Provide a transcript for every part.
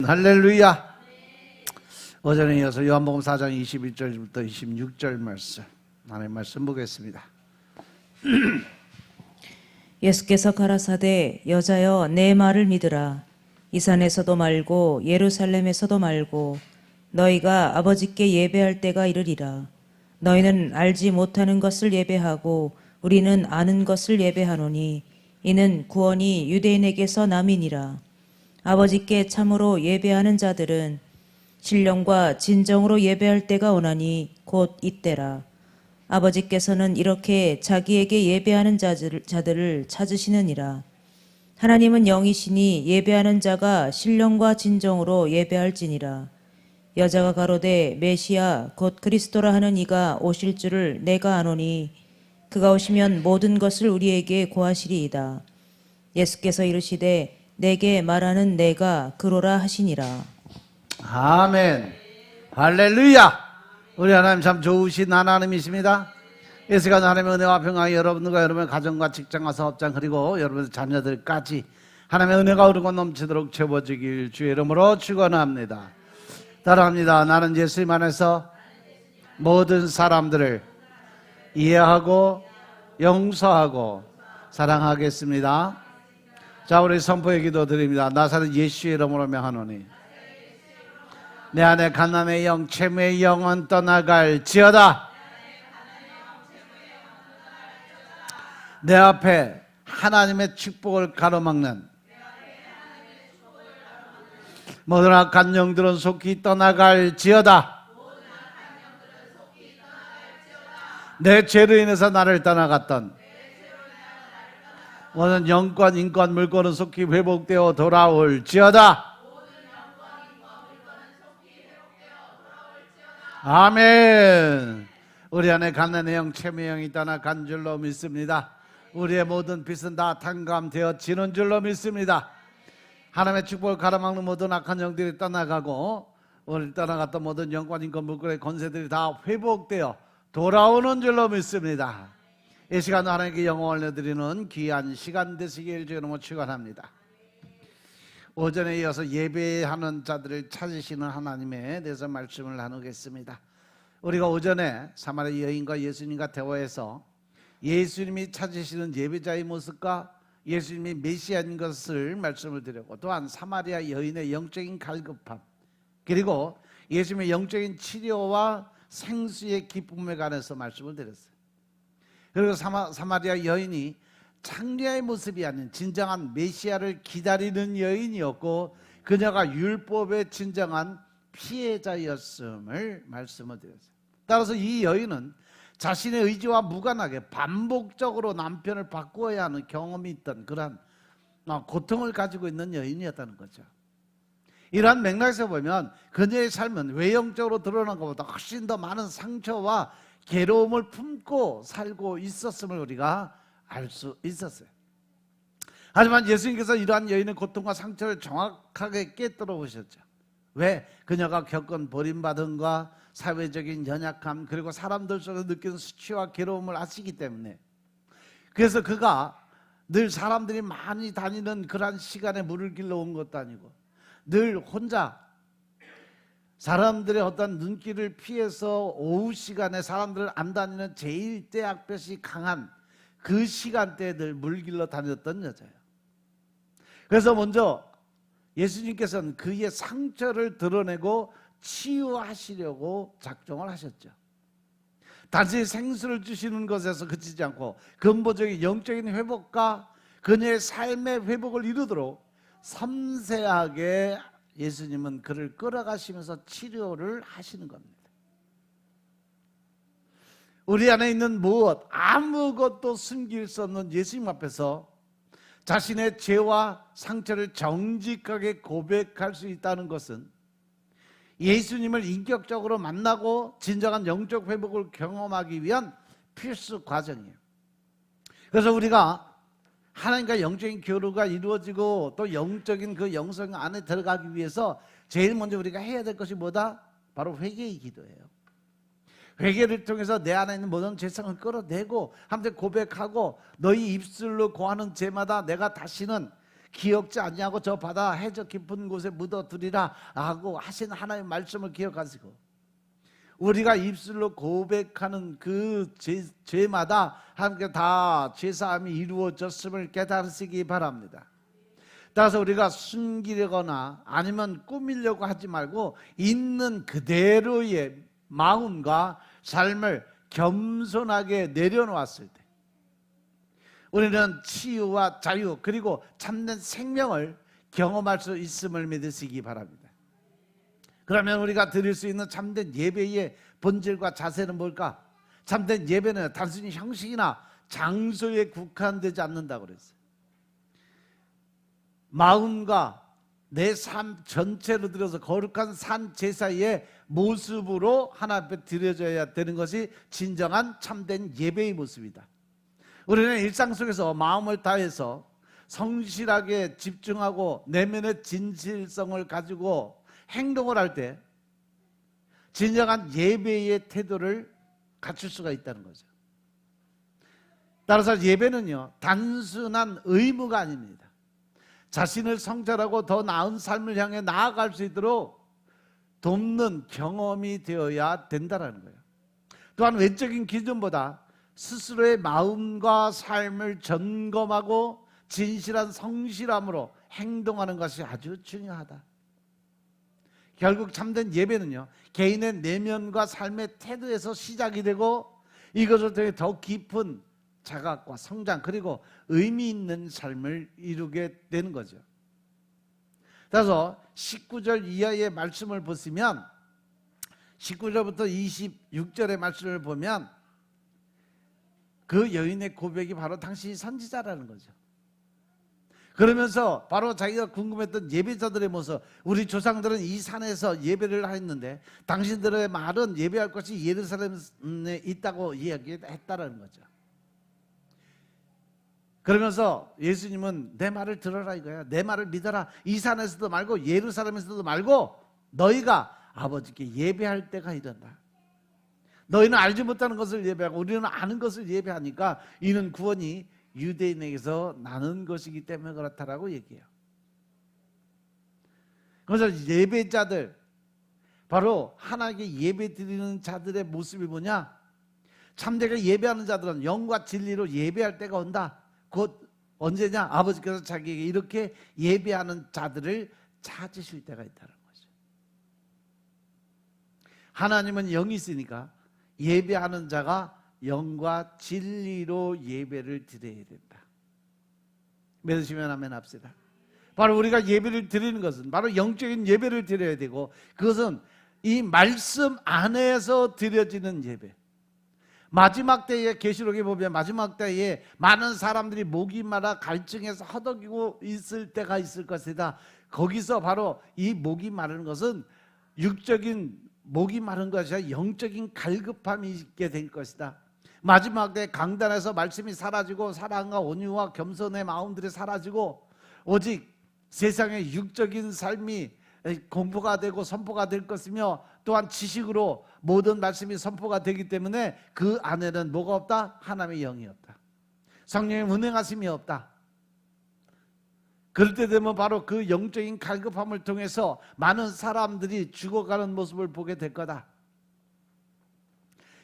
할렐루야. 어제에 이어서 요한복음 4장 21절부터 26절 말씀, 하나님의 말씀 보겠습니다. 예수께서 가라사대 여자여 내 말을 믿으라. 이 산에서도 말고 예루살렘에서도 말고 너희가 아버지께 예배할 때가 이르리라. 너희는 알지 못하는 것을 예배하고 우리는 아는 것을 예배하노니 이는 구원이 유대인에게서 남이니라. 아버지께 참으로 예배하는 자들은 신령과 진정으로 예배할 때가 오나니 곧 이때라. 아버지께서는 이렇게 자기에게 예배하는 자들을 찾으시느니라. 하나님은 영이시니 예배하는 자가 신령과 진정으로 예배할지니라. 여자가 가로되 메시아 곧 그리스도라 하는 이가 오실 줄을 내가 아노니 그가 오시면 모든 것을 우리에게 고하시리이다. 예수께서 이르시되 내게 말하는 내가 그로라 하시니라. 아멘. 할렐루야. 우리 하나님 참 좋으신 하나님이십니다. 이 시간 하나님의 은혜와 평강이 여러분들과 여러분의 가정과 직장과 사업장 그리고 여러분의 자녀들까지 하나님의 은혜가 흐르고 넘치도록 채워지길 주의 이름으로 축원합니다. 따라합니다. 나는 예수님 안에서 모든 사람들을 이해하고 용서하고 사랑하겠습니다. 자, 우리 선포의 기도 드립니다. 나사렛 예수의 이름으로 명하노니 내 안에 가난의 영, 채무의 영은 떠나갈지어다. 내 앞에 하나님의 축복을 가로막는 모든 악한 영들은 속히 떠나갈지어다. 내 죄로 인해서 나를 떠나갔던 모든 영권, 인권, 물권은 속히 회복되어 돌아올지어다. 아멘. 우리 안에 가난의 영, 채무의 영이 떠나간 줄로 믿습니다. 우리의 모든 빚은 다 탕감되어지는 줄로 믿습니다. 하나님의 축복을 가로막는 모든 악한 영들이 떠나가고 오늘 떠나갔던 모든 영권, 인권, 물권의 권세들이 다 회복되어 돌아오는 줄로 믿습니다. 이 시간도 하나님께 영광을 올려드리는 귀한 시간 되시길 주의 이름으로 축원합니다. 오전에 이어서 예배하는 자들을 찾으시는 하나님에 대해서 말씀을 나누겠습니다. 우리가 오전에 사마리아 여인과 예수님과 대화해서 예수님이 찾으시는 예배자의 모습과 예수님이 메시아인 것을 말씀을 드렸고, 또한 사마리아 여인의 영적인 갈급함, 그리고 예수님의 영적인 치료와 생수의 기쁨에 관해서 말씀을 드렸어요. 그리고 사마리아 여인이 창녀의 모습이 아닌 진정한 메시아를 기다리는 여인이었고 그녀가 율법의 진정한 피해자였음을 말씀을 드렸어요. 따라서 이 여인은 자신의 의지와 무관하게 반복적으로 남편을 바꾸어야 하는 경험이 있던 그러한 고통을 가지고 있는 여인이었다는 거죠. 이러한 맥락에서 보면 그녀의 삶은 외형적으로 드러난 것보다 훨씬 더 많은 상처와 괴로움을 품고 살고 있었음을 우리가 알 수 있었어요. 하지만 예수님께서 이러한 여인의 고통과 상처를 정확하게 깨뜨려 보셨죠. 왜? 그녀가 겪은 버림받음과 사회적인 연약함, 그리고 사람들 속에서 느끼는 수치와 괴로움을 아시기 때문에, 그래서 그가 늘 사람들이 많이 다니는 그러한 시간에 물을 길러 온 것도 아니고 늘 혼자 사람들의 어떤 눈길을 피해서 오후 시간에 사람들을 안 다니는 제1대학볕이 강한 그 시간대에 늘 물길러 다녔던 여자예요. 그래서 먼저 예수님께서는 그의 상처를 드러내고 치유하시려고 작정을 하셨죠. 단지 생수를 주시는 것에서 그치지 않고 근본적인 영적인 회복과 그녀의 삶의 회복을 이루도록 섬세하게 예수님은 그를 끌어가시면서 치료를 하시는 겁니다. 우리 안에 있는 무엇, 아무것도 숨길 수 없는 예수님 앞에서 자신의 죄와 상처를 정직하게 고백할 수 있다는 것은 예수님을 인격적으로 만나고 진정한 영적 회복을 경험하기 위한 필수 과정이에요. 그래서 우리가 하나님과 영적인 교류가 이루어지고 또 영적인 그 영성 안에 들어가기 위해서 제일 먼저 우리가 해야 될 것이 뭐다? 바로 회개의 기도예요. 회개를 통해서 내 안에 있는 모든 죄성을 끌어내고 하나님께 고백하고 너희 입술로 고하는 죄마다 내가 다시는 기억지 아니하고 저 바다 해저 깊은 곳에 묻어두리라 하고 하신 하나님의 말씀을 기억하시고 우리가 입술로 고백하는 그 죄마다 함께 다 죄사함이 이루어졌음을 깨달으시기 바랍니다. 따라서 우리가 숨기려거나 아니면 꾸미려고 하지 말고 있는 그대로의 마음과 삶을 겸손하게 내려놓았을 때 우리는 치유와 자유 그리고 참된 생명을 경험할 수 있음을 믿으시기 바랍니다. 그러면 우리가 드릴 수 있는 참된 예배의 본질과 자세는 뭘까? 참된 예배는 단순히 형식이나 장소에 국한되지 않는다고 그랬어요. 마음과 내 삶 전체로 들어서 거룩한 산 제사의 모습으로 하나님 앞에 드려져야 되는 것이 진정한 참된 예배의 모습이다. 우리는 일상 속에서 마음을 다해서 성실하게 집중하고 내면의 진실성을 가지고 행동을 할 때 진정한 예배의 태도를 갖출 수가 있다는 거죠. 따라서 예배는요, 단순한 의무가 아닙니다. 자신을 성찰하고 더 나은 삶을 향해 나아갈 수 있도록 돕는 경험이 되어야 된다는 거예요. 또한 외적인 기준보다 스스로의 마음과 삶을 점검하고 진실한 성실함으로 행동하는 것이 아주 중요하다. 결국 참된 예배는요, 개인의 내면과 삶의 태도에서 시작이 되고 이것을 통해 더 깊은 자각과 성장 그리고 의미 있는 삶을 이루게 되는 거죠. 따라서 19절 이하의 말씀을 보시면 19절부터 26절의 말씀을 보면 그 여인의 고백이 바로 당신이 선지자라는 거죠. 그러면서 바로 자기가 궁금했던 예배자들의 모습, 우리 조상들은 이 산에서 예배를 했는데 당신들의 말은 예배할 것이 예루살렘에 있다고 이야기했다라는 거죠. 그러면서 예수님은 내 말을 들어라 이거야. 내 말을 믿어라. 이 산에서도 말고 예루살렘에서도 말고 너희가 아버지께 예배할 때가 이른다. 너희는 알지 못하는 것을 예배하고 우리는 아는 것을 예배하니까 이는 구원이 유대인에게서 나는 것이기 때문에 그렇다라고 얘기해요. 그래서 예배자들, 바로 하나님께 예배 드리는 자들의 모습이 뭐냐? 참되게 예배하는 자들은 영과 진리로 예배할 때가 온다. 곧 언제냐? 아버지께서 자기에게 이렇게 예배하는 자들을 찾으실 때가 있다는 거죠. 하나님은 영이 있으니까 예배하는 자가 영과 진리로 예배를 드려야 된다. 믿으시면 아멘 합시다. 바로 우리가 예배를 드리는 것은 바로 영적인 예배를 드려야 되고 그것은 이 말씀 안에서 드려지는 예배. 마지막 때에 계시록에 보면 마지막 때에 많은 사람들이 목이 마라 갈증해서 허덕이고 있을 때가 있을 것이다. 거기서 바로 이 목이 마르는 것은 육적인 목이 마른 것이 아니라 영적인 갈급함이 있게 될 것이다. 마지막 때 강단에서 말씀이 사라지고 사랑과 온유와 겸손의 마음들이 사라지고 오직 세상의 육적인 삶이 공포가 되고 선포가 될 것이며 또한 지식으로 모든 말씀이 선포가 되기 때문에 그 안에는 뭐가 없다? 하나님의 영이 없다. 성령의 운행하심이 없다. 그럴 때 되면 바로 그 영적인 갈급함을 통해서 많은 사람들이 죽어가는 모습을 보게 될 거다.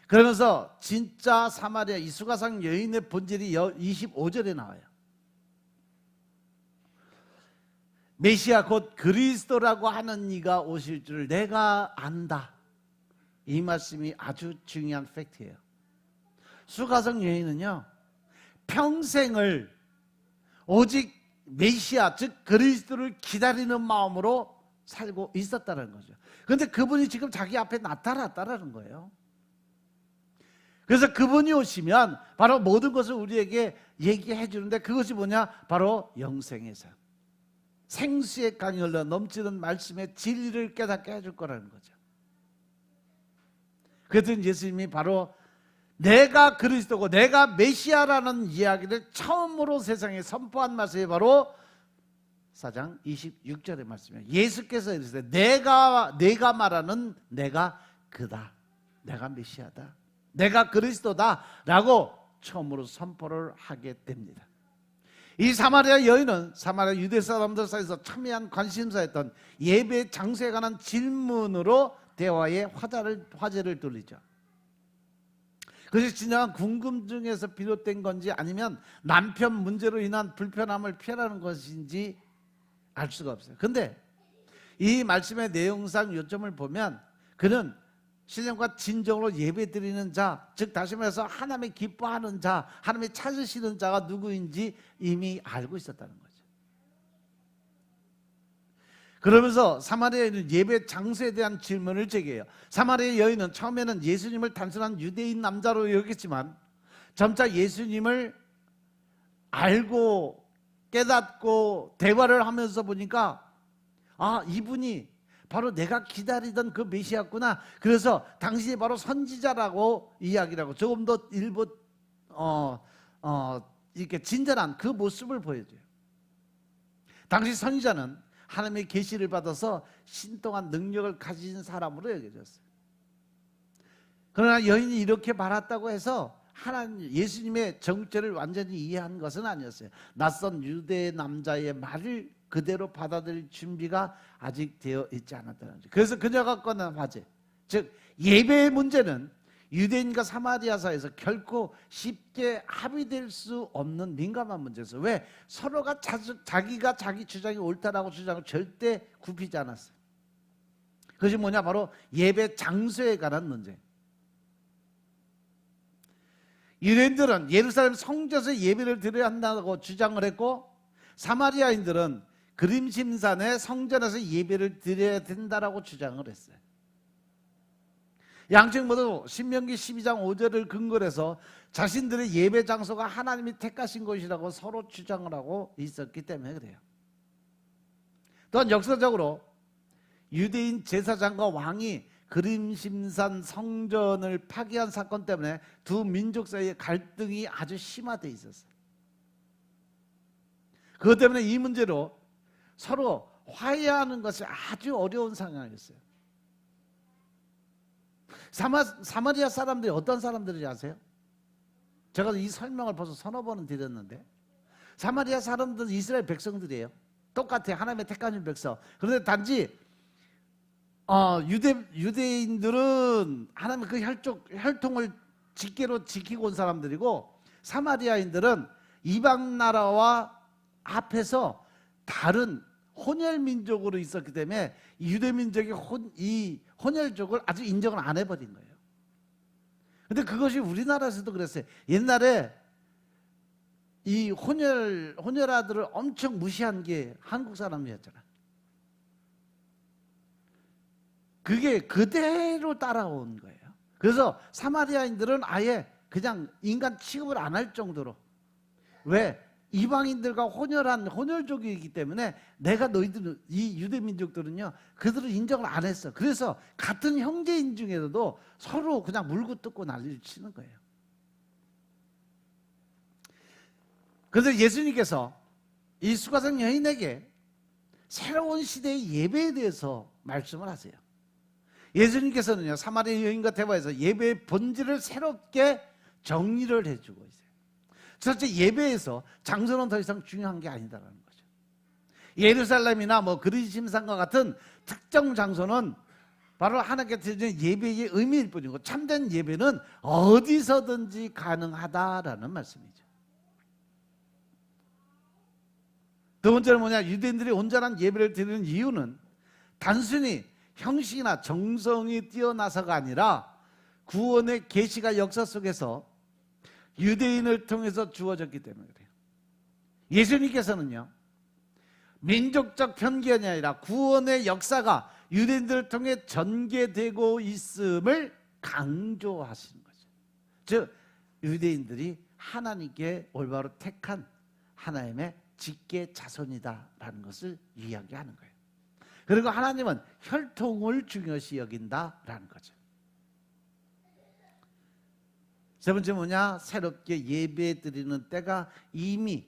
그러면서 진짜 사마리아 이 수가성 여인의 본질이 25절에 나와요. 메시아 곧 그리스도라고 하는 이가 오실 줄 내가 안다. 이 말씀이 아주 중요한 팩트예요. 수가성 여인은요, 평생을 오직 메시아 즉 그리스도를 기다리는 마음으로 살고 있었다는 거죠. 그런데 그분이 지금 자기 앞에 나타났다는 거예요. 그래서 그분이 오시면 바로 모든 것을 우리에게 얘기해 주는데 그것이 뭐냐? 바로 영생의 삶, 생수의 강이 흘러 넘치는 말씀의 진리를 깨닫게 해줄 거라는 거죠. 그랬더니 예수님이 바로 내가 그리스도고 내가 메시아라는 이야기를 처음으로 세상에 선포한 말씀이 바로 4장 26절의 말씀이에요. 예수께서 이르시되 내가 말하는 내가 그다. 내가 메시아다. 내가 그리스도다 라고 처음으로 선포를 하게 됩니다. 이 사마리아 여인은 사마리아 유대 사람들 사이에서 첨예한 관심사였던 예배 장소에 관한 질문으로 대화의 화제를 돌리죠. 그것이 진정한 궁금증에서 비롯된 건지 아니면 남편 문제로 인한 불편함을 피하라는 것인지 알 수가 없어요. 근데 이 말씀의 내용상 요점을 보면 그는 신령과 진정으로 예배드리는 자, 즉 다시 말해서 하나님이 기뻐하는 자, 하나님이 찾으시는 자가 누구인지 이미 알고 있었다는 거죠. 그러면서 사마리아 여인은 예배 장소에 대한 질문을 제기해요. 사마리아 여인은 처음에는 예수님을 단순한 유대인 남자로 여겼지만 점차 예수님을 알고 깨닫고 대화를 하면서 보니까 이분이 바로 내가 기다리던 그 메시아구나. 그래서 당신이 바로 선지자라고 이야기라고 조금 더 이렇게 진전한 그 모습을 보여줘요. 당시 선지자는 하나님의 계시를 받아서 신동한 능력을 가진 사람으로 여겨졌어요. 그러나 여인이 이렇게 말했다고 해서 하나님 예수님의 정체를 완전히 이해한 것은 아니었어요. 낯선 유대 남자의 말을 그대로 받아들일 준비가 아직 되어 있지 않았다는 거죠. 그래서 그녀가 꺼낸 화제, 즉 예배의 문제는 유대인과 사마리아 사이에서 결코 쉽게 합의될 수 없는 민감한 문제였어요. 왜? 서로가 자기가 자기 주장이 옳다라고 주장을 절대 굽히지 않았어요. 그것이 뭐냐? 바로 예배 장소에 관한 문제. 유대인들은 예루살렘 성전에서 예배를 드려야 한다고 주장을 했고, 사마리아인들은 그림심산의 성전에서 예배를 드려야 된다라고 주장을 했어요. 양측 모두 신명기 12장 5절을 근거로 해서 자신들의 예배 장소가 하나님이 택하신 곳이라고 서로 주장을 하고 있었기 때문에 그래요. 또한 역사적으로 유대인 제사장과 왕이 그림심산 성전을 파괴한 사건 때문에 두 민족 사이의 갈등이 아주 심화되어 있었어요. 그것 때문에 이 문제로 서로 화해하는 것이 아주 어려운 상황이었어요. 사마리아 사람들이 어떤 사람들인지 아세요? 제가 이 설명을 벌써 서너 번은 드렸는데, 사마리아 사람들은 이스라엘 백성들이에요. 똑같아요. 하나님의 택하신 백성. 그런데 단지 유대인들은 하나님의 그 혈통을 직계로 지키고 온 사람들이고, 사마리아인들은 이방 나라와 합해서 다른 혼혈 민족으로 있었기 때문에 유대 민족의 이 혼혈족을 아주 인정을 안 해버린 거예요. 근데 그것이 우리나라에서도 그랬어요. 옛날에 이 혼혈아들을 엄청 무시한 게 한국 사람이었잖아. 그게 그대로 따라온 거예요. 그래서 사마리아인들은 아예 그냥 인간 취급을 안 할 정도로, 왜? 이방인들과 혼혈한 혼혈족이기 때문에 내가 너희들 이 유대 민족들은요 그들을 인정을 안 했어. 그래서 같은 형제인 중에서도 서로 그냥 물고 뜯고 난리를 치는 거예요. 그래서 예수님께서 이 수가성 여인에게 새로운 시대의 예배에 대해서 말씀을 하세요. 예수님께서는요 사마리아 여인과 대화에서 예배의 본질을 새롭게 정리를 해주고 있어요. 첫째, 예배에서 장소는 더 이상 중요한 게 아니다라는 거죠. 예루살렘이나 그리심산과 같은 특정 장소는 바로 하나님께 드리는 예배의 의미일 뿐이고, 참된 예배는 어디서든지 가능하다라는 말씀이죠. 두 번째는 뭐냐? 유대인들이 온전한 예배를 드리는 이유는 단순히 형식이나 정성이 뛰어나서가 아니라 구원의 계시가 역사 속에서 유대인을 통해서 주어졌기 때문에 그래요. 예수님께서는요 민족적 편견이 아니라 구원의 역사가 유대인들을 통해 전개되고 있음을 강조하시는 거죠. 즉 유대인들이 하나님께 올바로 택한 하나님의 직계 자손이다라는 것을 이야기하는 거예요. 그리고 하나님은 혈통을 중요시 여긴다라는 거죠. 세 번째 뭐냐? 새롭게 예배 드리는 때가 이미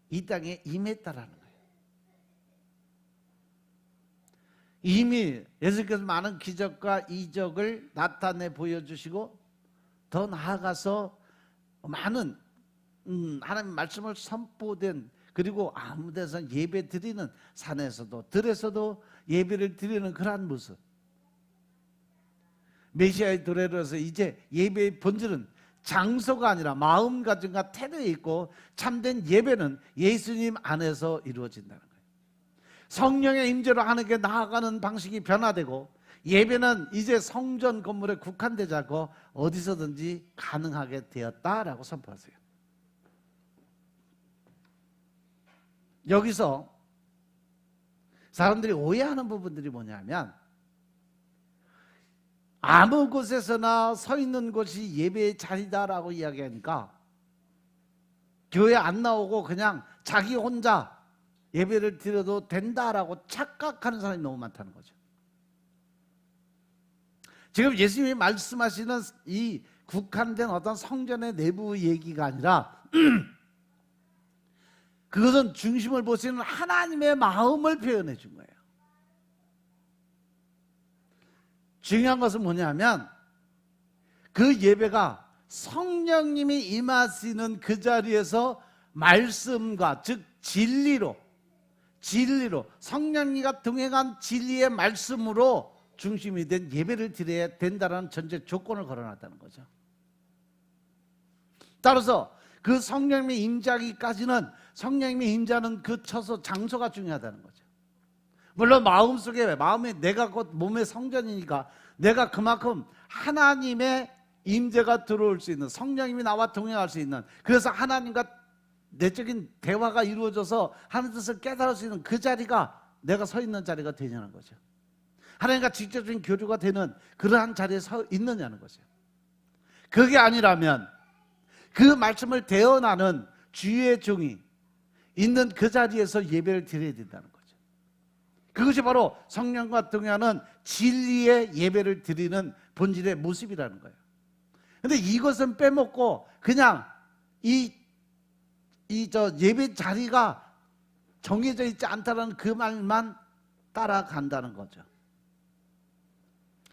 이 땅에 임했다라는 거예요. 이미 예수께서 많은 기적과 이적을 나타내 보여주시고, 더 나아가서 많은 하나님 말씀을 선포된, 그리고 아무 데서 예배 드리는, 산에서도 들에서도 예배를 드리는 그러한 모습. 메시아의 도래로서 이제 예배의 본질은 장소가 아니라 마음가짐과 태도에 있고, 참된 예배는 예수님 안에서 이루어진다는 거예요. 성령의 임재로 하나님께 나아가는 방식이 변화되고, 예배는 이제 성전 건물에 국한되지 않고 어디서든지 가능하게 되었다라고 선포하세요. 여기서 사람들이 오해하는 부분들이 뭐냐면, 아무 곳에서나 서 있는 곳이 예배의 자리다라고 이야기하니까 교회 안 나오고 그냥 자기 혼자 예배를 드려도 된다라고 착각하는 사람이 너무 많다는 거죠. 지금 예수님이 말씀하시는 이 국한된 어떤 성전의 내부 얘기가 아니라 그것은 중심을 보시는 하나님의 마음을 표현해 준 거예요. 중요한 것은 뭐냐면, 그 예배가 성령님이 임하시는 그 자리에서 말씀과, 즉 진리로 성령님과 동행한 진리의 말씀으로 중심이 된 예배를 드려야 된다는 전제 조건을 걸어놨다는 거죠. 따라서 그 성령님이 임재하기까지는, 성령님이 임재하는 그 처소, 장소가 중요하다는 거죠. 물론 마음속에, 마음에, 내가 곧 몸의 성전이니까 내가 그만큼 하나님의 임재가 들어올 수 있는, 성령님이 나와 동행할 수 있는, 그래서 하나님과 내적인 대화가 이루어져서 하나님 뜻을 깨달을 수 있는 그 자리가 내가 서 있는 자리가 되냐는 거죠. 하나님과 직접적인 교류가 되는 그러한 자리에 서 있느냐는 거죠. 그게 아니라면 그 말씀을 대언하는 주의 종이 있는 그 자리에서 예배를 드려야 된다는 거죠. 그것이 바로 성령과 동행하는 진리의 예배를 드리는 본질의 모습이라는 거예요. 그런데 이것은 빼먹고 그냥 예배 자리가 정해져 있지 않다는 그 말만 따라간다는 거죠.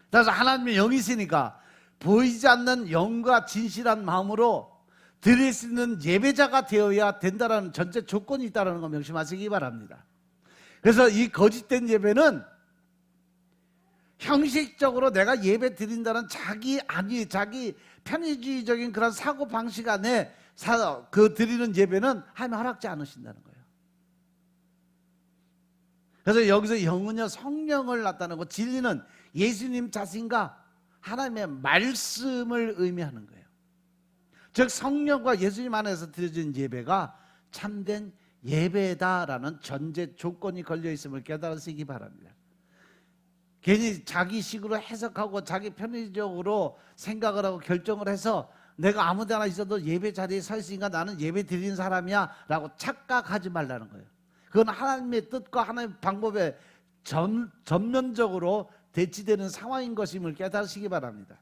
그래서 하나님의 영이시니까 보이지 않는 영과 진실한 마음으로 드릴 수 있는 예배자가 되어야 된다는 전제 조건이 있다는 거 명심하시기 바랍니다. 그래서 이 거짓된 예배는 형식적으로 내가 예배 드린다는 자기 편의주의적인 그런 사고 방식 안에 그 드리는 예배는 하나님 허락지 않으신다는 거예요. 그래서 여기서 영은요, 성령을 나타내고, 진리는 예수님 자신과 하나님의 말씀을 의미하는 거예요. 즉 성령과 예수님 안에서 드려진 예배가 참된 예배다라는 전제 조건이 걸려 있음을 깨달으시기 바랍니다. 괜히 자기식으로 해석하고 자기 편의적으로 생각을 하고 결정을 해서 내가 아무 데나 있어도 예배 자리에 서 있으니까 나는 예배 드리는 사람이야 라고 착각하지 말라는 거예요. 그건 하나님의 뜻과 하나님의 방법에 전면적으로 대치되는 상황인 것임을 깨달으시기 바랍니다.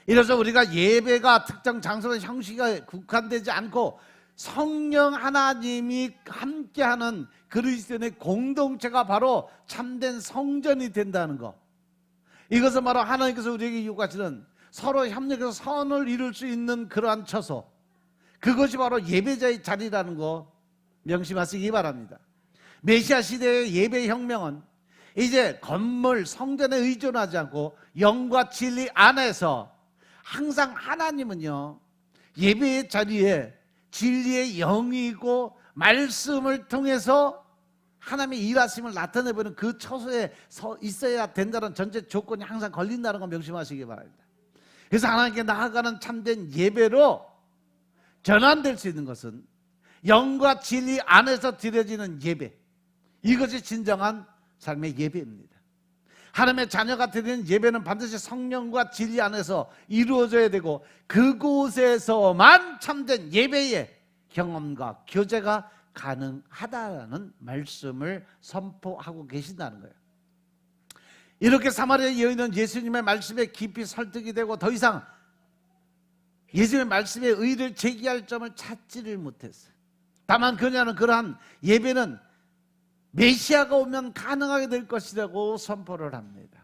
이래서 우리가 예배가 특정 장소나 형식에 국한되지 않고 성령 하나님이 함께하는 그리스도인의 공동체가 바로 참된 성전이 된다는 것, 이것은 바로 하나님께서 우리에게 요구하시는 서로 협력해서 선을 이룰 수 있는 그러한 처소, 그것이 바로 예배자의 자리라는 거 명심하시기 바랍니다. 메시아 시대의 예배혁명은 이제 건물, 성전에 의존하지 않고 영과 진리 안에서 항상 하나님은요, 예배의 자리에 진리의 영이고 말씀을 통해서 하나님의 일하심을 나타내보는 그 처소에 서 있어야 된다는 전제 조건이 항상 걸린다는 거 명심하시기 바랍니다. 그래서 하나님께 나아가는 참된 예배로 전환될 수 있는 것은 영과 진리 안에서 드려지는 예배, 이것이 진정한 삶의 예배입니다. 하나님의 자녀가 드리는 예배는 반드시 성령과 진리 안에서 이루어져야 되고, 그곳에서만 참된 예배의 경험과 교제가 가능하다는 말씀을 선포하고 계신다는 거예요. 이렇게 사마리아 여인은 예수님의 말씀에 깊이 설득이 되고 더 이상 예수님의 말씀에 의의를 제기할 점을 찾지를 못했어요. 다만 그녀는 그러한 예배는 메시아가 오면 가능하게 될 것이라고 선포를 합니다.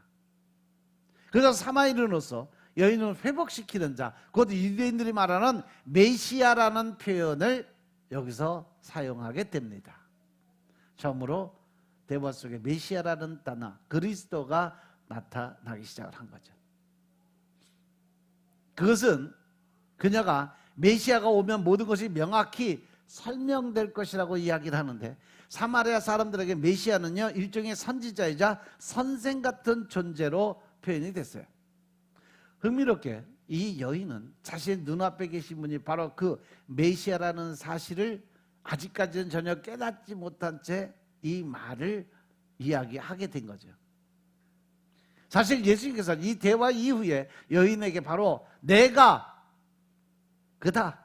그래서 사마리아인으로서 여인을 회복시키는 자, 곧 유대인들이 말하는 메시아라는 표현을 여기서 사용하게 됩니다. 처음으로 대화 속에 메시아라는 단어, 그리스도가 나타나기 시작을 한 거죠. 그것은 그녀가 메시아가 오면 모든 것이 명확히 설명될 것이라고 이야기를 하는데, 사마리아 사람들에게 메시아는요 일종의 선지자이자 선생 같은 존재로 표현이 됐어요. 흥미롭게 이 여인은 자신의 눈앞에 계신 분이 바로 그 메시아라는 사실을 아직까지는 전혀 깨닫지 못한 채 이 말을 이야기하게 된 거죠. 사실 예수님께서 이 대화 이후에 여인에게 바로 내가 그다,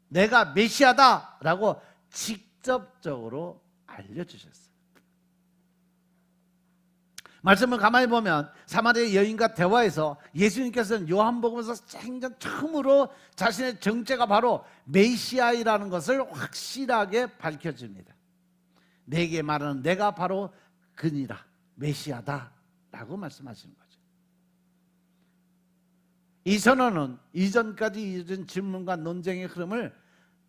내가 메시아다 라고 직접적으로 알려주셨어요. 말씀을 가만히 보면 사마리아 여인과 대화에서 예수님께서는 요한복음에서 생전 처음으로 자신의 정체가 바로 메시아이라는 것을 확실하게 밝혀줍니다. 내게 말하는 내가 바로 그니라, 메시아다 라고 말씀하시는 거죠. 이 선언은 이전까지 이어진 질문과 논쟁의 흐름을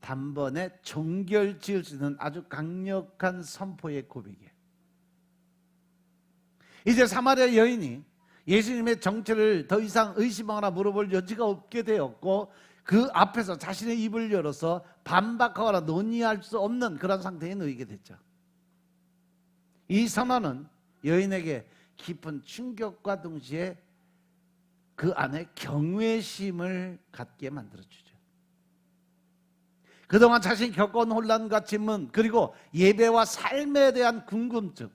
단번에 종결지을 수 있는 아주 강력한 선포의 고백이에요. 이제 사마리아 여인이 예수님의 정체를 더 이상 의심하거나 물어볼 여지가 없게 되었고, 그 앞에서 자신의 입을 열어서 반박하거나 논의할 수 없는 그런 상태에 놓이게 됐죠. 이 선언은 여인에게 깊은 충격과 동시에 그 안에 경외심을 갖게 만들어주죠. 그동안 자신이 겪어온 혼란과 질문, 그리고 예배와 삶에 대한 궁금증,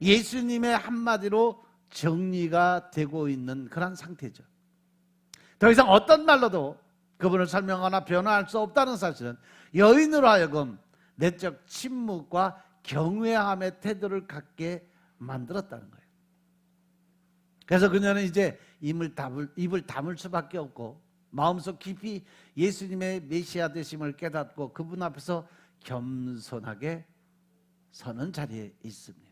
예수님의 한마디로 정리가 되고 있는 그런 상태죠. 더 이상 어떤 말로도 그분을 설명하거나 변화할 수 없다는 사실은 여인으로 하여금 내적 침묵과 경외함의 태도를 갖게 만들었다는 거예요. 그래서 그녀는 이제 입을 다물 수밖에 없고, 마음속 깊이 예수님의 메시아 되심을 깨닫고 그분 앞에서 겸손하게 서는 자리에 있습니다.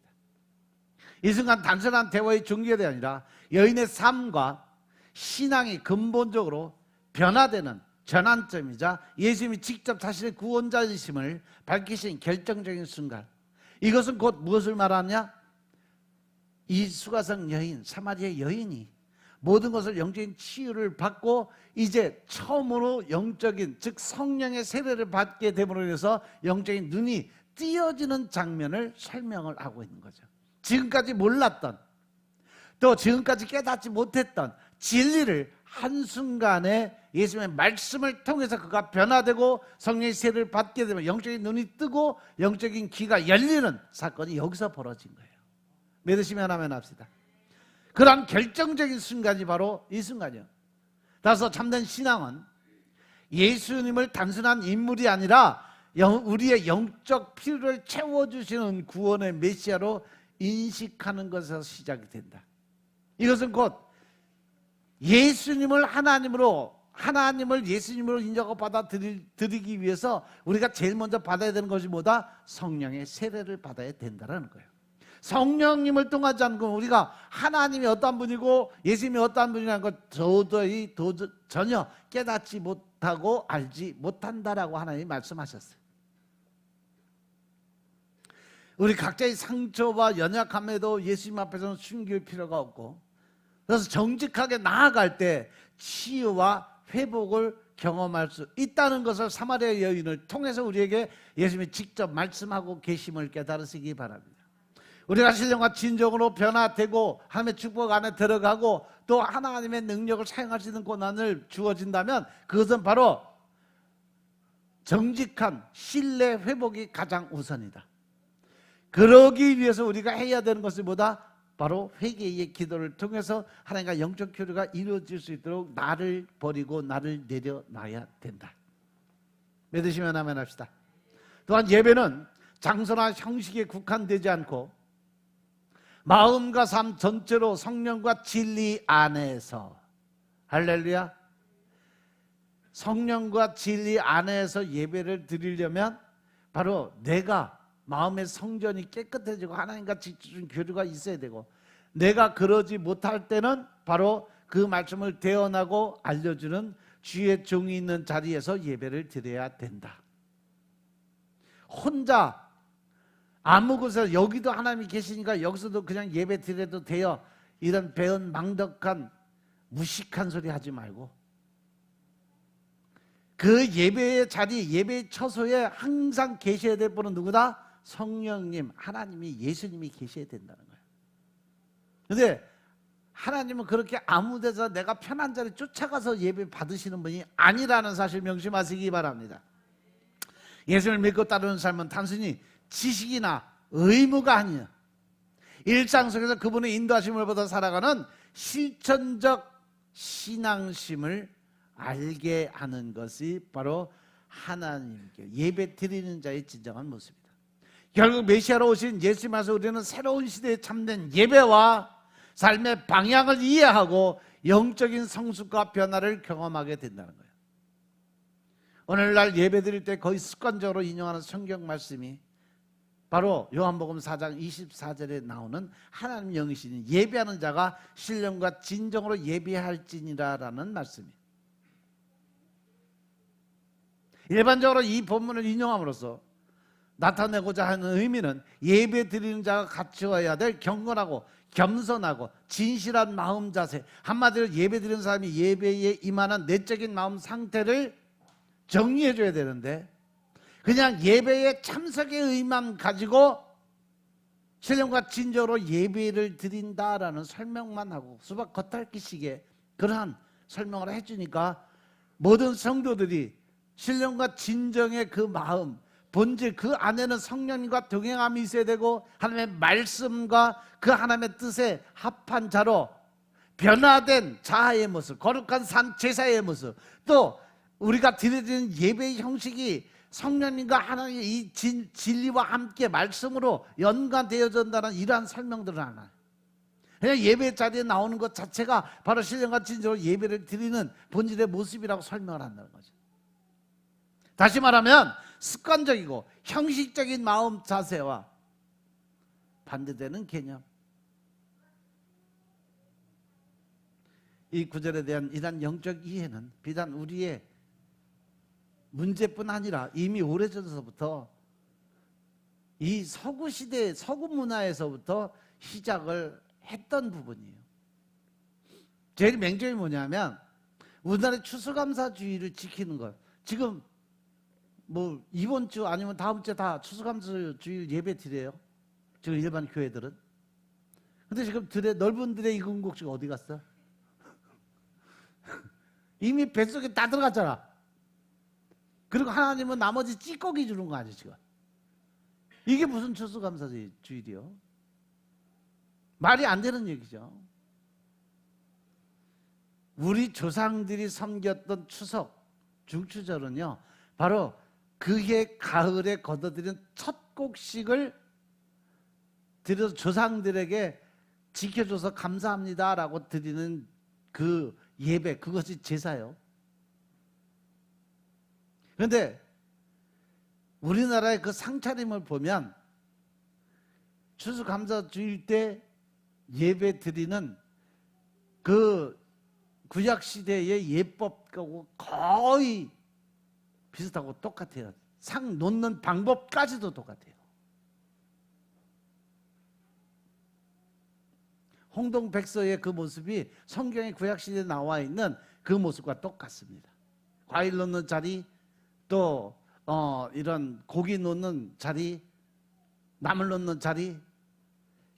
이 순간 단순한 대화의 종결이 아니라 여인의 삶과 신앙이 근본적으로 변화되는 전환점이자 예수님이 직접 자신의 구원자이심을 밝히신 결정적인 순간, 이것은 곧 무엇을 말하냐? 이 수가성 여인, 사마리아 여인이 모든 것을 영적인 치유를 받고 이제 처음으로 영적인, 즉 성령의 세례를 받게 됨으로 인해서 영적인 눈이 띄어지는 장면을 설명을 하고 있는 거죠. 지금까지 몰랐던, 또 지금까지 깨닫지 못했던 진리를 한순간에 예수님의 말씀을 통해서 그가 변화되고 성령의 세례를 받게 되면 영적인 눈이 뜨고 영적인 귀가 열리는 사건이 여기서 벌어진 거예요. 믿으시면 아멘 합시다. 그런 결정적인 순간이 바로 이 순간이에요. 따라서 참된 신앙은 예수님을 단순한 인물이 아니라 우리의 영적 필요를 채워주시는 구원의 메시아로 인식하는 것에서 시작이 된다. 이것은 곧 예수님을 예수님으로 인정하고 받아들이기 위해서 우리가 제일 먼저 받아야 되는 것이 뭐다? 성령의 세례를 받아야 된다는 거예요. 성령님을 통하지 않고 우리가 하나님이 어떠한 분이고 예수님이 어떠한 분이라는 것 전혀 깨닫지 못하고 알지 못한다라고 하나님이 말씀하셨어요. 우리 각자의 상처와 연약함에도 예수님 앞에서는 숨길 필요가 없고, 그래서 정직하게 나아갈 때 치유와 회복을 경험할 수 있다는 것을 사마리아 여인을 통해서 우리에게 예수님이 직접 말씀하고 계심을 깨달으시기 바랍니다. 우리가 신령과 진정으로 변화되고 하나님의 축복 안에 들어가고 또 하나님의 능력을 사용할 수 있는 권한을 주어진다면 그것은 바로 정직한 신뢰 회복이 가장 우선이다. 그러기 위해서 우리가 해야 되는 것이 뭐다? 바로 회개의 기도를 통해서 하나님과 영적 교류가 이루어질 수 있도록 나를 버리고 나를 내려놔야 된다. 믿으시면 아멘 합시다. 또한 예배는 장소나 형식에 국한되지 않고 마음과 삶 전체로 성령과 진리 안에서, 할렐루야, 성령과 진리 안에서 예배를 드리려면 바로 내가 마음의 성전이 깨끗해지고 하나님과 직접적인 교류가 있어야 되고, 내가 그러지 못할 때는 바로 그 말씀을 대언하고 알려주는 주의 종이 있는 자리에서 예배를 드려야 된다. 혼자 아무 곳에서 여기도 하나님이 계시니까 여기서도 그냥 예배 드려도 돼요. 이런 배은망덕한 무식한 소리 하지 말고 그 예배의 자리, 예배의 처소에 항상 계셔야 될 분은 누구다? 성령님, 하나님이, 예수님이 계셔야 된다는 거예요. 그런데 하나님은 그렇게 아무 데서 내가 편한 자리 쫓아가서 예배 받으시는 분이 아니라는 사실 명심하시기 바랍니다. 예수를 믿고 따르는 삶은 단순히 지식이나 의무가 아니에요. 일상 속에서 그분의 인도하심을 받아 살아가는 실천적 신앙심을 알게 하는 것이 바로 하나님께 예배 드리는 자의 진정한 모습이다. 결국 메시아로 오신 예수님께서 우리는 새로운 시대에 참된 예배와 삶의 방향을 이해하고 영적인 성숙과 변화를 경험하게 된다는 거예요. 오늘날 예배 드릴 때 거의 습관적으로 인용하는 성경 말씀이 바로 요한복음 4장 24절에 나오는 하나님 영이시니 예배하는 자가 신령과 진정으로 예배할지니라라는 말씀이에요. 일반적으로 이 본문을 인용함으로써 나타내고자 하는 의미는 예배 드리는 자가 갖추어야 될 경건하고 겸손하고 진실한 마음 자세, 한마디로 예배 드리는 사람이 예배에 임하는 내적인 마음 상태를 정리해 줘야 되는데 그냥 예배에 참석의 의만 가지고 신령과 진정으로 예배를 드린다라는 설명만 하고 수박 겉핥기식의 그러한 설명을 해주니까 모든 성도들이 신령과 진정의 그 마음, 본질 그 안에는 성령님과 동행함이 있어야 되고 하나님의 말씀과 그 하나님의 뜻에 합한 자로 변화된 자아의 모습, 거룩한 산 제사의 모습, 또 우리가 드리는 예배의 형식이 성령님과 하나님의 이 진리와 함께 말씀으로 연관되어진다는 이러한 설명들을 하나요. 그냥 예배 자리에 나오는 것 자체가 바로 신령과 진정으로 예배를 드리는 본질의 모습이라고 설명을 한다는 거죠. 다시 말하면 습관적이고 형식적인 마음 자세와 반대되는 개념. 이 구절에 대한 이러한 영적 이해는 비단 우리의 문제뿐 아니라 이미 오래전서부터 이 서구 시대, 서구 문화에서부터 시작을 했던 부분이에요. 제일 맹점이 뭐냐면 우리나라의 추수감사주의를 지키는 것. 지금 뭐 이번 주 아니면 다음 주에 다 추수감사주일 예배 드려요. 지금 일반 교회들은. 근데 지금 넓은 들의 이근곡지가 어디 갔어? 이미 뱃속에 다 들어갔잖아. 그리고 하나님은 나머지 찌꺼기 주는 거 아니에요 지금. 이게 무슨 추수감사주일이요? 말이 안 되는 얘기죠. 우리 조상들이 섬겼던 추석, 중추절은요 바로 그해 가을에 거둬들인 첫 곡식을 드려서 조상들에게 지켜줘서 감사합니다라고 드리는 그 예배, 그것이 제사요. 그런데 우리나라의 그 상차림을 보면 추수감사주일 때 예배 드리는 그 구약시대의 예법하고 거의 비슷하고 똑같아요. 상 놓는 방법까지도 똑같아요. 홍동백서의 그 모습이 성경의 구약시대에 나와 있는 그 모습과 똑같습니다. 과일 놓는 자리, 또 이런 고기 놓는 자리, 나물 놓는 자리.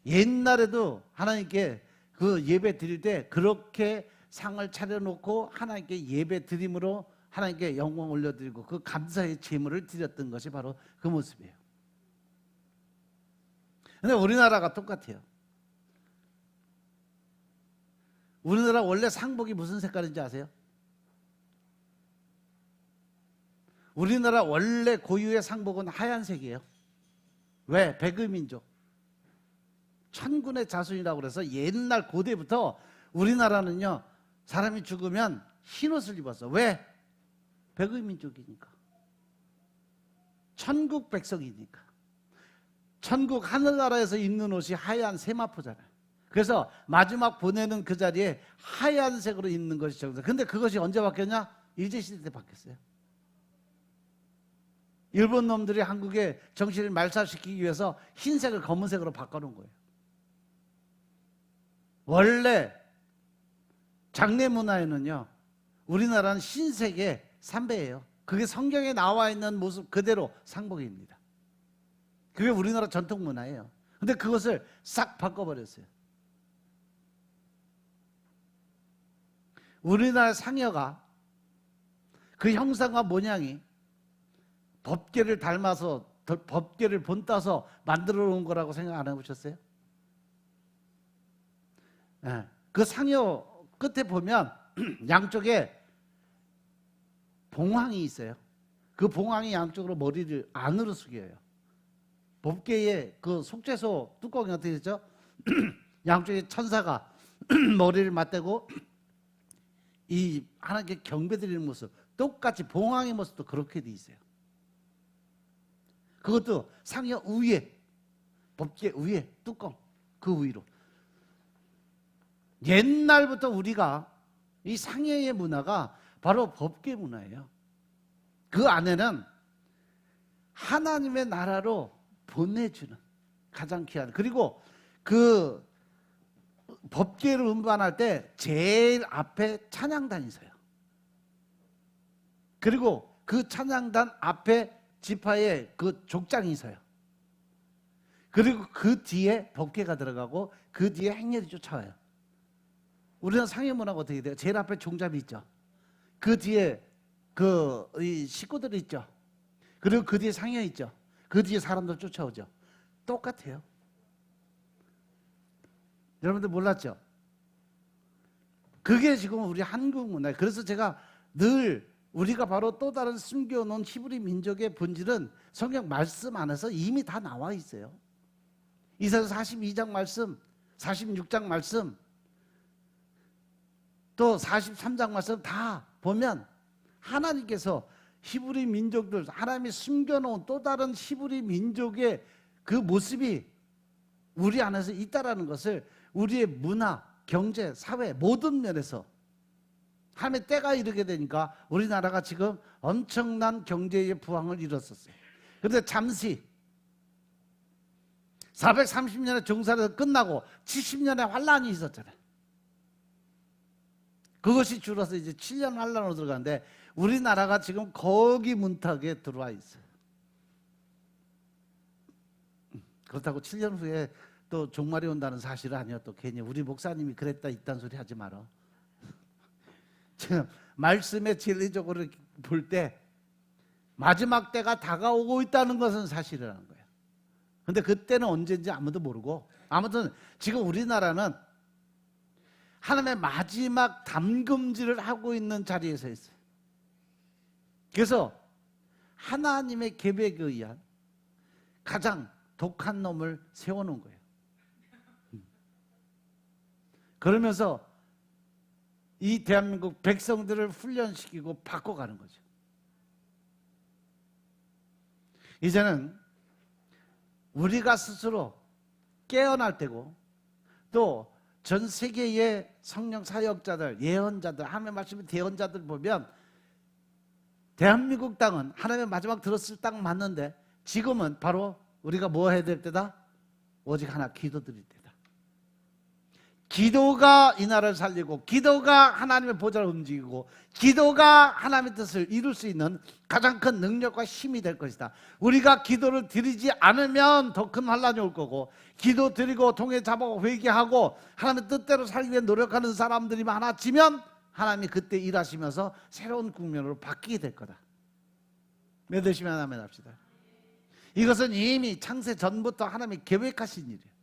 옛날에도 하나님께 그 예배 드릴 때 그렇게 상을 차려놓고 하나님께 예배 드림으로 하나님께 영광 올려드리고 그 감사의 제물을 드렸던 것이 바로 그 모습이에요. 근데 우리나라가 똑같아요. 우리나라 원래 상복이 무슨 색깔인지 아세요? 우리나라 원래 고유의 상복은 하얀색이에요. 왜? 백의민족. 천군의 자손이라고 그래서 옛날 고대부터 우리나라는요 사람이 죽으면 흰옷을 입었어. 왜? 백의민족이니까. 천국 백성이니까. 천국 하늘나라에서 입는 옷이 하얀 세마포잖아요. 그래서 마지막 보내는 그 자리에 하얀색으로 있는 것이 정상. 근데 그것이 언제 바뀌었냐? 일제시대 때 바뀌었어요. 일본 놈들이 한국의 정신을 말살시키기 위해서 흰색을 검은색으로 바꿔놓은 거예요. 원래 장례 문화에는요, 우리나라는 흰색의 삼배예요. 그게 성경에 나와 있는 모습 그대로 상복입니다. 그게 우리나라 전통 문화예요. 근데 그것을 싹 바꿔버렸어요. 우리나라 상여가 그 형상과 모양이 법궤를 닮아서 법궤를 본따서 만들어 놓은 거라고 생각 안 해보셨어요? 네. 그 상여 끝에 보면 양쪽에 봉황이 있어요. 그 봉황이 양쪽으로 머리를 안으로 숙여요. 법궤의 그 속죄소 뚜껑이 어떻게 되죠? 양쪽에 천사가 머리를 맞대고 이 하나님께 경배드리는 모습, 똑같이 봉황의 모습도 그렇게 돼 있어요. 그것도 상여 위에, 법궤 위에 뚜껑 그 위로. 옛날부터 우리가 이 상여의 문화가 바로 법궤 문화예요. 그 안에는 하나님의 나라로 보내주는 가장 귀한, 그리고 그 법궤를 운반할 때 제일 앞에 찬양단이 서요. 그리고 그 찬양단 앞에 지파에 그 족장이 서요. 그리고 그 뒤에 법궤가 들어가고 그 뒤에 행렬이 쫓아와요. 우리는 상여 문화가 어떻게 돼요? 제일 앞에 종잡이 있죠. 그 뒤에 이 식구들이 있죠. 그리고 그 뒤에 상여 있죠. 그 뒤에 사람들 쫓아오죠. 똑같아요. 여러분들 몰랐죠? 그게 지금 우리 한국 문화예요. 그래서 제가 늘 우리가 바로 또 다른 숨겨놓은 히브리 민족의 본질은 성경 말씀 안에서 이미 다 나와 있어요. 이사야서 42장 말씀, 46장 말씀, 또 43장 말씀 다 보면 하나님께서 히브리 민족들, 하나님이 숨겨놓은 또 다른 히브리 민족의 그 모습이 우리 안에서 있다라는 것을 우리의 문화, 경제, 사회 모든 면에서 하나님의 때가 이르게 되니까 우리나라가 지금 엄청난 경제의 부흥을 이뤘었어요. 그런데 잠시 430년의 종살이 끝나고 70년의 환란이 있었잖아요. 그것이 줄어서 이제 7년 환란으로 들어가는데 우리나라가 지금 거기 문턱에 들어와 있어요. 그렇다고 7년 후에 또 종말이 온다는 사실은 아니요. 또 괜히 우리 목사님이 그랬다 이딴 소리 하지 마라. 지금 말씀의 진리적으로 볼 때 마지막 때가 다가오고 있다는 것은 사실이라는 거예요. 근데 그때는 언제인지 아무도 모르고, 아무튼 지금 우리나라는 하나님의 마지막 담금질을 하고 있는 자리에 서 있어요. 그래서 하나님의 계획에 의한 가장 독한 놈을 세워놓은 거예요. 그러면서 이 대한민국 백성들을 훈련시키고 바꿔가는 거죠. 이제는 우리가 스스로 깨어날 때고, 또 전 세계의 성령 사역자들, 예언자들, 하나님의 말씀의 대언자들 보면 대한민국 땅은 하나님의 마지막 들었을 땅 맞는데 지금은 바로 우리가 뭐 해야 될 때다? 오직 하나, 기도드릴 때다. 기도가 이 나라를 살리고, 기도가 하나님의 보좌를 움직이고, 기도가 하나님의 뜻을 이룰 수 있는 가장 큰 능력과 힘이 될 것이다. 우리가 기도를 드리지 않으면 더 큰 환란이 올 거고, 기도 드리고 통해 잡아고 회개하고 하나님의 뜻대로 살기 위해 노력하는 사람들이 많아지면 하나님이 그때 일하시면서 새로운 국면으로 바뀌게 될 거다. 믿으시면 아멘 합시다. 이것은 이미 창세 전부터 하나님이 계획하신 일이에요.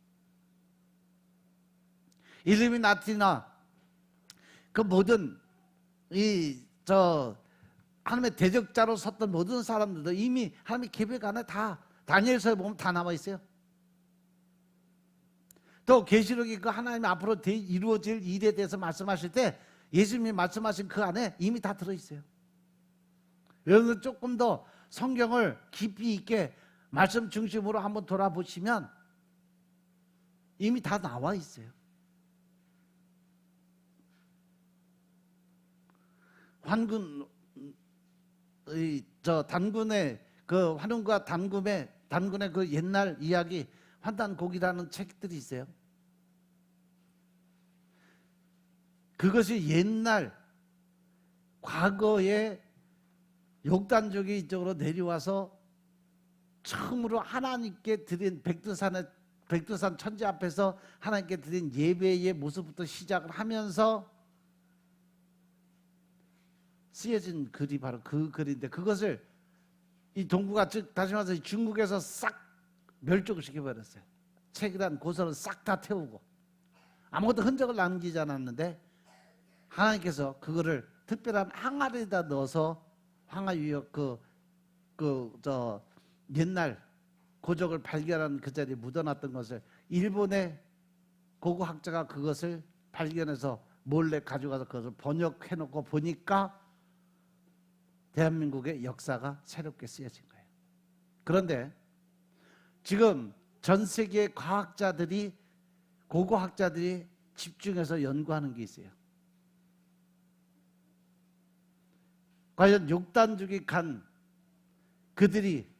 일루미나티나 그 모든 하나님의 대적자로 섰던 모든 사람들도 이미 하나님의 계획 안에 다, 다니엘서에 보면 다 남아 있어요. 또 계시록이 그 하나님 앞으로 이루어질 일에 대해서 말씀하실 때 예수님이 말씀하신 그 안에 이미 다 들어있어요. 여러분 조금 더 성경을 깊이 있게 말씀 중심으로 한번 돌아보시면 이미 다 나와 있어요. 환군 저 단군의 그 환웅과 단군의 그 옛날 이야기 환단곡이라는 책들이 있어요. 그것이 옛날 과거에 욕단족이 이쪽으로 내려와서 처음으로 하나님께 드린 백두산 천지 앞에서 하나님께 드린 예배의 모습부터 시작을 하면서 쓰여진 글이 바로 그 글인데, 그것을 이 동구가 즉 다시 말해서 중국에서 싹 멸종을 시켜버렸어요. 책이란 고서를 싹 다 태우고 아무것도 흔적을 남기지 않았는데, 하나님께서 그거를 특별한 항아리에다 넣어서 황하유역 저 옛날 고적을 발견한 그 자리에 묻어놨던 것을 일본의 고고학자가 그것을 발견해서 몰래 가져가서 그것을 번역해놓고 보니까 대한민국의 역사가 새롭게 쓰여진 거예요. 그런데 지금 전 세계 과학자들이, 고고학자들이 집중해서 연구하는 게 있어요. 과연 욕단족이 간 그들이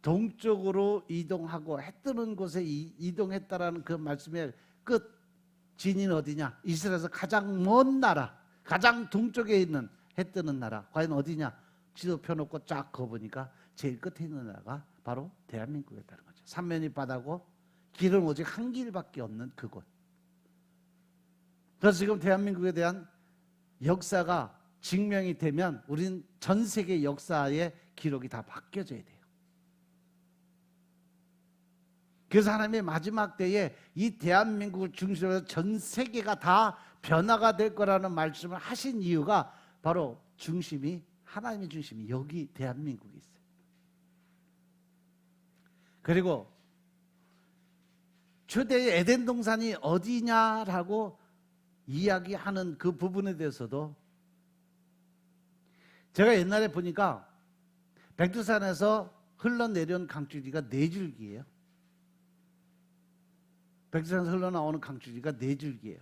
동쪽으로 이동하고 해 뜨는 곳에 이동했다라는 그 말씀의 끝 진인 어디냐? 이스라엘에서 가장 먼 나라, 가장 동쪽에 있는 해 뜨는 나라, 과연 어디냐? 지도 펴놓고 쫙 그어보니까 제일 끝에 있는 나라가 바로 대한민국이었다는 거죠. 삼면이 바다고 길은 오직 한 길밖에 없는 그곳. 그래서 지금 대한민국에 대한 역사가 증명이 되면 우리는 전 세계 역사의 기록이 다 바뀌어져야 돼요. 그래서 하나님의 마지막 때에 이 대한민국을 중심으로 해서 전 세계가 다 변화가 될 거라는 말씀을 하신 이유가 바로 중심이, 하나님의 중심이 여기 대한민국에 있어요. 그리고 초대의 에덴 동산이 어디냐라고 이야기하는 그 부분에 대해서도 제가 옛날에 보니까 백두산에서 흘러내려온 강줄기가 4줄기예요. 백두산에서 흘러나오는 강줄기가 4줄기예요.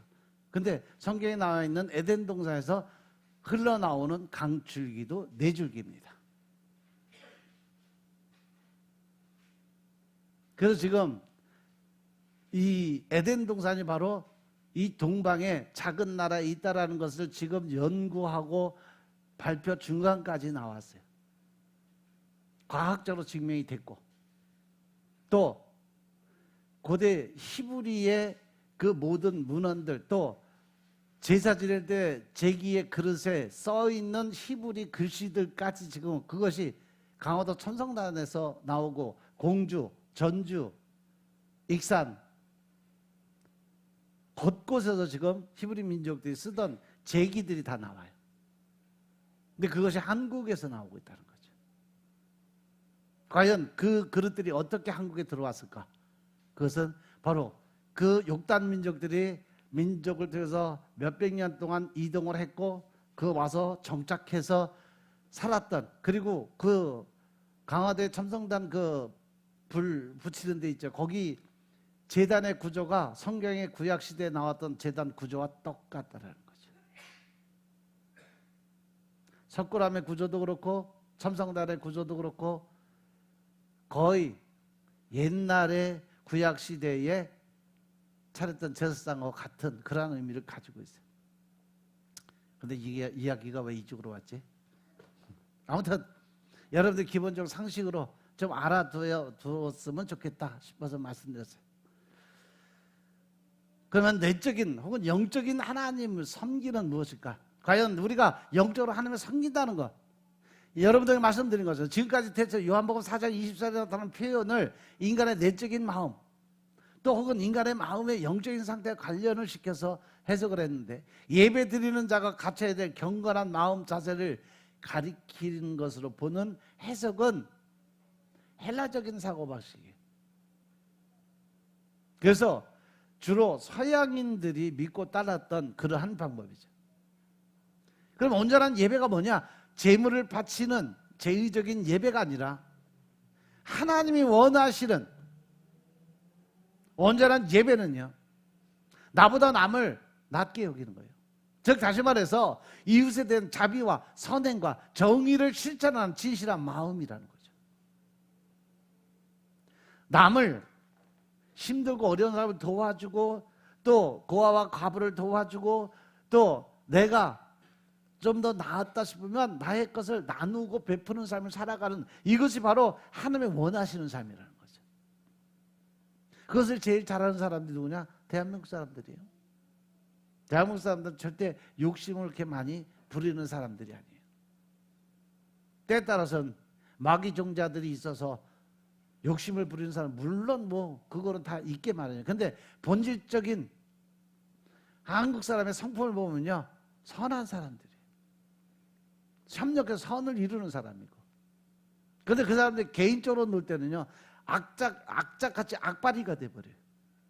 근데 성경에 나와 있는 에덴 동산에서 흘러나오는 강줄기도 4줄기입니다. 그래서 지금 이 에덴 동산이 바로 이 동방에 작은 나라에 있다라는 것을 지금 연구하고 발표 중간까지 나왔어요. 과학적으로 증명이 됐고, 또 고대 히브리의 그 모든 문헌들, 또 제사 지낼 때 제기의 그릇에 써있는 히브리 글씨들까지 지금 그것이 강화도 천성단에서 나오고, 공주, 전주, 익산 곳곳에서 지금 히브리 민족들이 쓰던 제기들이 다 나와요. 근데 그것이 한국에서 나오고 있다는 거죠. 과연 그 그릇들이 어떻게 한국에 들어왔을까? 그것은 바로 그 욕단 민족들이 민족을 통해서 몇백 년 동안 이동을 했고, 그 와서 정착해서 살았던, 그리고 그 강화도의 첨성단 그 불 붙이는 데 있죠. 거기 제단의 구조가 성경의 구약 시대에 나왔던 제단 구조와 똑같다는 거죠. 석굴암의 구조도 그렇고 첨성단의 구조도 그렇고 거의 옛날의 구약 시대에 차렸던 제사상과 같은 그런 의미를 가지고 있어요. 근데 이게 이야기가 왜 이쪽으로 왔지? 아무튼 여러분들 기본적으로 상식으로 좀 알아두었으면 좋겠다 싶어서 말씀드렸어요. 그러면 내적인 혹은 영적인 하나님을 섬기는 무엇일까? 과연 우리가 영적으로 하나님을 섬긴다는 것, 여러분들에게 말씀드린 거죠. 지금까지 대체 요한복음 4장 24절에 나타나는 표현을 인간의 내적인 마음, 또 혹은 인간의 마음의 영적인 상태와 관련을 시켜서 해석을 했는데, 예배 드리는 자가 갖춰야 될 경건한 마음 자세를 가리키는 것으로 보는 해석은 헬라적인 사고방식이에요. 그래서 주로 서양인들이 믿고 따랐던 그러한 방법이죠. 그럼 온전한 예배가 뭐냐? 제물을 바치는 제의적인 예배가 아니라 하나님이 원하시는 온전한 예배는요, 나보다 남을 낮게 여기는 거예요. 즉 다시 말해서 이웃에 대한 자비와 선행과 정의를 실천하는 진실한 마음이라는 거죠. 남을 힘들고 어려운 사람을 도와주고 또 고아와 과부를 도와주고 또 내가 좀 더 나았다 싶으면 나의 것을 나누고 베푸는 삶을 살아가는, 이것이 바로 하나님의 원하시는 삶이라는 거죠. 그것을 제일 잘하는 사람들이 누구냐? 대한민국 사람들이에요. 대한민국 사람들은 절대 욕심을 그렇게 많이 부리는 사람들이 아니에요. 때에 따라서는 마귀 종자들이 있어서 욕심을 부리는 사람, 물론 뭐 그거는 다 있게 마련이에요. 근데 본질적인 한국 사람의 성품을 보면요, 선한 사람들이에요. 협력해서 선을 이루는 사람이고. 근데 그 사람들이 개인적으로 놀 때는요, 악착같이 악바리가 돼버려요.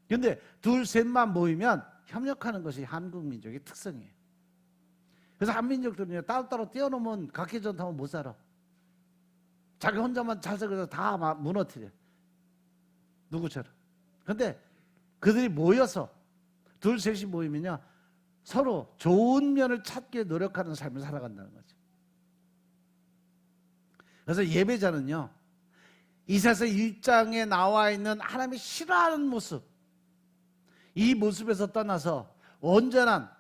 근데 둘 셋만 모이면 협력하는 것이 한국 민족의 특성이에요. 그래서 한민족들은요, 따로따로 뛰어놓으면 각기전투하면 못 살아. 자기 혼자만 자석해서 다 무너뜨려. 누구처럼. 근데 그들이 모여서 둘 셋이 모이면요, 서로 좋은 면을 찾기 위해 노력하는 삶을 살아간다는 거죠. 그래서 예배자는요, 이사야서 1장에 나와 있는 하나님이 싫어하는 모습, 이 모습에서 떠나서 온전한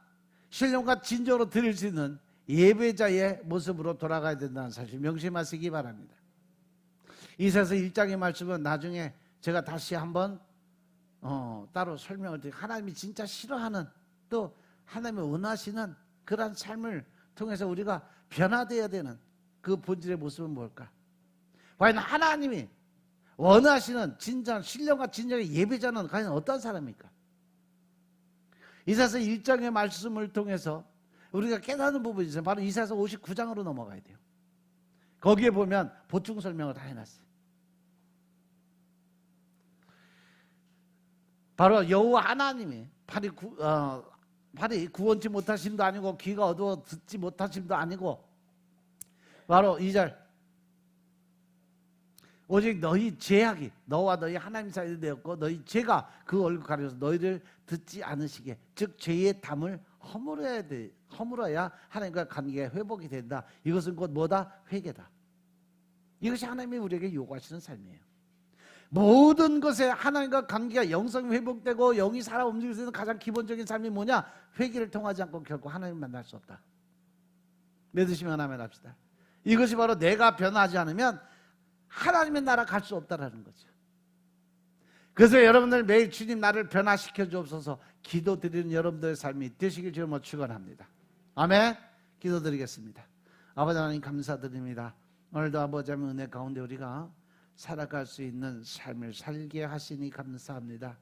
신령과 진정으로 드릴 수 있는 예배자의 모습으로 돌아가야 된다는 사실 명심하시기 바랍니다. 이사야서 1장의 말씀은 나중에 제가 다시 한번 따로 설명을 드리고, 하나님이 진짜 싫어하는, 또 하나님이 원하시는 그런 삶을 통해서 우리가 변화되어야 되는 그 본질의 모습은 뭘까? 과연 하나님이 원하시는 진정 신령과 진정의 예배자는 과연 어떤 사람입니까? 이사야서 1장의 말씀을 통해서 우리가 깨닫는 부분이 있어요. 바로 이사야서 59장으로 넘어가야 돼요. 거기에 보면 보충 설명을 다 해놨어요. 바로 여호와 하나님이 팔이 구원치 못하심도 아니고 귀가 어두워 듣지 못하심도 아니고, 바로 2절, 오직 너희 죄악이 너와 너희 하나님 사이에 되었고 너희 죄가 그 얼굴 가려서 너희를 듣지 않으시게, 즉 죄의 담을 허물어야 하나님과 관계가 회복이 된다. 이것은 곧 뭐다? 회개다. 이것이 하나님이 우리에게 요구하시는 삶이에요. 모든 것에 하나님과 관계가 영성이 회복되고 영이 살아 움직일 수 있는 가장 기본적인 삶이 뭐냐? 회개를 통하지 않고 결코 하나님을 만날 수 없다. 믿으시면 아멘 합시다. 이것이 바로 내가 변하지 않으면 하나님의 나라 갈 수 없다라는 거죠. 그래서 여러분들 매일 주님 나를 변화시켜 주옵소서 기도드리는 여러분들의 삶이 되시길 주님으로 축원합니다. 아멘. 기도드리겠습니다. 아버지 하나님 감사드립니다. 오늘도 아버지 하나님 은혜 가운데 우리가 살아갈 수 있는 삶을 살게 하시니 감사합니다.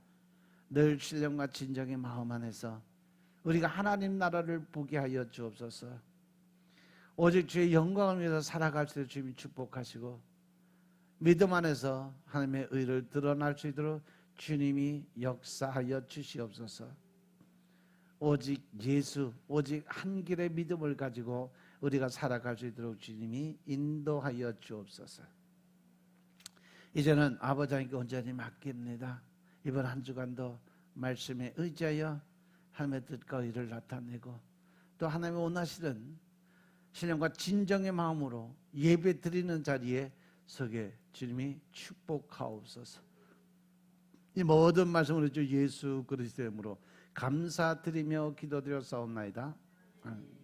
늘 신령과 진정의 마음 안에서 우리가 하나님 나라를 보게 하여 주옵소서. 오직 주의 영광을 위해서 살아갈 수 있도록 주님이 축복하시고, 믿음 안에서 하나님의 의를 드러날 수 있도록 주님이 역사하여 주시옵소서. 오직 예수, 오직 한 길의 믿음을 가지고 우리가 살아갈 수 있도록 주님이 인도하여 주옵소서. 이제는 아버지 하나님께 온전히 맡깁니다. 이번 한 주간도 말씀에 의지하여 하나님의 뜻과 의를 나타내고, 또 하나님의 원하시는 신령과 진정의 마음으로 예배 드리는 자리에 서게 주님이 축복하옵소서. 이 모든 말씀을 주 예수 그리스도의 이름으로 감사드리며 기도드렸사옵나이다. 아멘.